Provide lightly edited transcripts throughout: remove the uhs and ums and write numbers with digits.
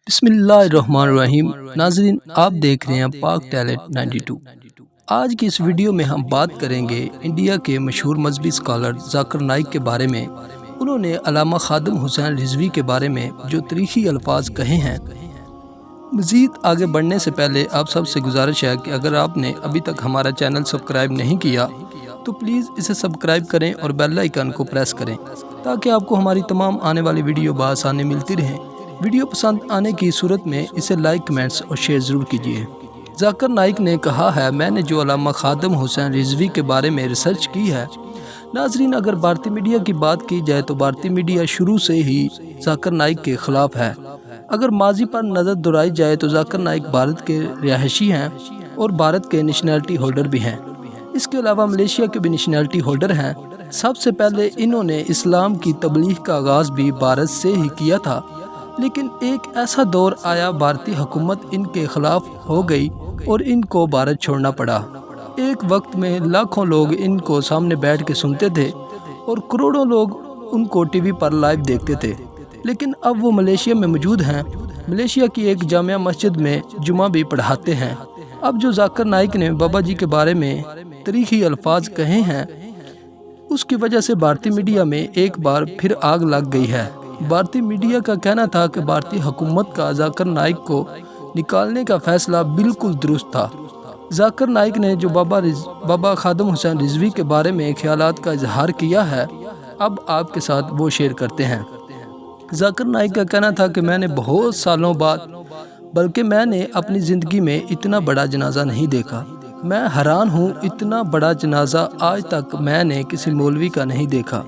بسم اللہ الرحمن الرحیم۔ ناظرین، آپ دیکھ رہے ہیں پاک ٹیلنٹ 92۔ آج کی اس ویڈیو میں ہم بات کریں گے انڈیا کے مشہور مذہبی اسکالر ذاکر نائک کے بارے میں۔ انہوں نے علامہ خادم حسین رضوی کے بارے میں جو تاریخی الفاظ کہے ہیں۔ مزید آگے بڑھنے سے پہلے آپ سب سے گزارش ہے کہ اگر آپ نے ابھی تک ہمارا چینل سبسکرائب نہیں کیا تو پلیز اسے سبسکرائب کریں اور بیل آئیکن کو پریس کریں تاکہ آپ کو ہماری تمام آنے والی ویڈیو بآسانی ملتی رہیں۔ ویڈیو پسند آنے کی صورت میں اسے لائک، کمنٹس اور شیئر ضرور کیجیے۔ ذاکر نائک نے کہا ہے، میں نے جو علامہ خادم حسین رضوی کے بارے میں ریسرچ کی ہے۔ ناظرین، اگر بھارتی میڈیا کی بات کی جائے تو بھارتی میڈیا شروع سے ہی ذاکر نائک کے خلاف ہے۔ اگر ماضی پر نظر دوڑائی جائے تو ذاکر نائک بھارت کے رہائشی ہیں اور بھارت کے نیشنلٹی ہولڈر بھی ہیں۔ اس کے علاوہ ملیشیا کے بھی نیشنلٹی ہولڈر ہیں۔ سب سے پہلے انہوں نے اسلام کی تبلیغ کا آغاز بھی بھارت سے ہی کیا تھا، لیکن ایک ایسا دور آیا بھارتی حکومت ان کے خلاف ہو گئی اور ان کو بھارت چھوڑنا پڑا۔ ایک وقت میں لاکھوں لوگ ان کو سامنے بیٹھ کے سنتے تھے اور کروڑوں لوگ ان کو ٹی وی پر لائیو دیکھتے تھے، لیکن اب وہ ملیشیا میں موجود ہیں۔ ملیشیا کی ایک جامع مسجد میں جمعہ بھی پڑھاتے ہیں۔ اب جو ذاکر نائک نے بابا جی کے بارے میں تاریخی الفاظ کہے ہیں، اس کی وجہ سے بھارتی میڈیا میں ایک بار پھر آگ لگ گئی ہے۔ بھارتی میڈیا کا کہنا تھا کہ بھارتی حکومت کا ذاکر نائک کو نکالنے کا فیصلہ بالکل درست تھا۔ ذاکر نائک نے جو بابا خادم حسین رضوی کے بارے میں خیالات کا اظہار کیا ہے، اب آپ کے ساتھ وہ شیئر کرتے ہیں۔ ذاکر نائک کا کہنا تھا کہ میں نے بہت سالوں بعد، بلکہ میں نے اپنی زندگی میں اتنا بڑا جنازہ نہیں دیکھا۔ میں حیران ہوں، اتنا بڑا جنازہ آج تک میں نے کسی مولوی کا نہیں دیکھا۔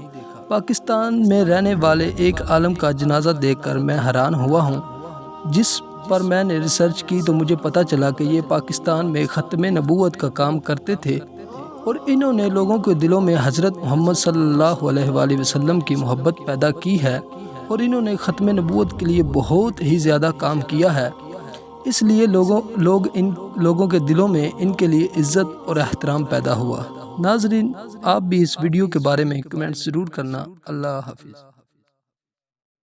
پاکستان میں رہنے والے ایک عالم کا جنازہ دیکھ کر میں حیران ہوا ہوں۔ جس پر میں نے ریسرچ کی تو مجھے پتہ چلا کہ یہ پاکستان میں ختم نبوت کا کام کرتے تھے اور انہوں نے لوگوں کے دلوں میں حضرت محمد صلی اللہ علیہ وآلہ وسلم کی محبت پیدا کی ہے اور انہوں نے ختم نبوت کے لیے بہت ہی زیادہ کام کیا ہے۔ اس لیے ان لوگوں کے دلوں میں ان کے لیے عزت اور احترام پیدا ہوا۔ ناظرین، آپ بھی اس ویڈیو کے بارے میں کمنٹ ضرور کرنا۔ اللہ حافظ۔